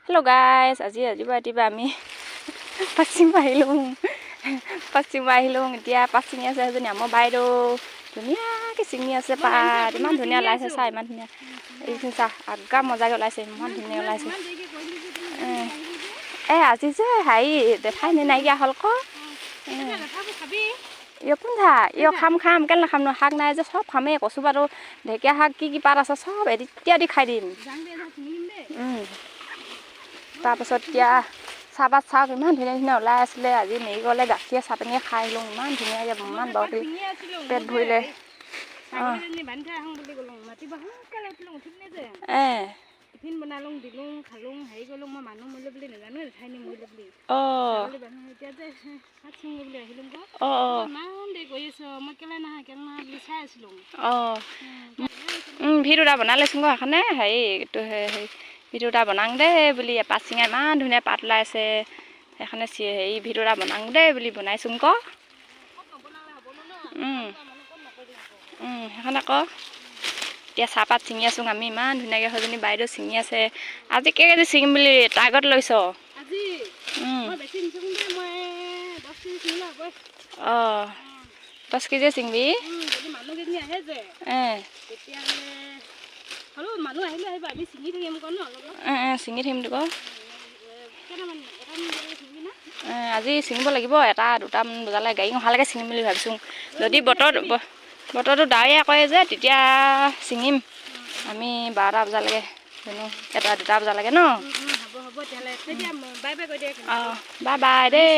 Hello guys, আজি আমি passing আহিলোঁ এতিয়া পাত ছিঙি আছে এজনী আমাৰ বাইদেউ ধুনীয়াকৈ ছিঙি আছে পাত ইমান ধুনীয়া ওলাইছে চা ইমান ধুনীয়া এইখিনি চা আগা মজাকৈ ওলাইছে ইমান ধুনীয়া ওলাইছে আজি যে হেৰি দেখাই নাইকিয়া হ'ল ক কোনঠা খাম কেলে নাখাম ন শাক নাই যে চব খামেই কচু পাতো ঢেকীয়া শাক কি পাত আছে চব এতিয়া দি খাই দিম তাৰপাছত এতিয়া চাহপাত চাওক ইমান ধুনীয়া ওলাই আছিলে আজি মেৰি গ'লে গাখীৰ চাহ পানীয়ে খাই আহিলোঁ ইমান ধুনীয়াকৈ ইমান বৰকৈ পেট ভৰিলে টিফিন বনালোঁ দিলোঁ খালোঁ হেৰি কৰিলোঁ মই মানুহ মৰিলে বুলি নাজানো ঠাইনি মৰিলে বুলি এতিয়া যে ভাত চিঙিব বুলি আহিলোঁ ইমান দেৰি কৰি আছোঁ মই কেলে নহয় বুলি চাই আছিলোঁ ভিডিঅ' এটা বনাই লৈছোঁ সেইখনে হেৰি ভিডিঅ' এটা বনাং দেই বুলি পাত চিঙা ইমান ধুনীয়া পাত ওলাইছে সেইখনে হেৰি ভিডিঅ' এটা বনাং দেই বুলি বনাইছোঁ আকৌ সেইখন আকৌ এতিয়া চাহপাত ছিঙি আছোঁ আমি ইমান ধুনীয়াকৈ সজনী বাইদেউ ছিঙি আছে আজি কেজি ছিঙিম বুলি টাৰ্গেট লৈছ অঁ 10 কেজি ছিঙবি ছিঙি থাকিম তোক আজি ছিঙিব লাগিব 1-2টামান বজালৈ গাড়ী অহালৈকে ছিঙিম বুলি ভাবিছোঁ যদি বতৰটো ডাৱৰীয়া কৰে যে তেতিয়া ছিঙিম আমি 12টা বজালৈকে জানো 1-2টা বজালৈকে ন হ'ব তেতিয়াহ'লে বাই বাই কৈ দিয়া বাই বাই দেই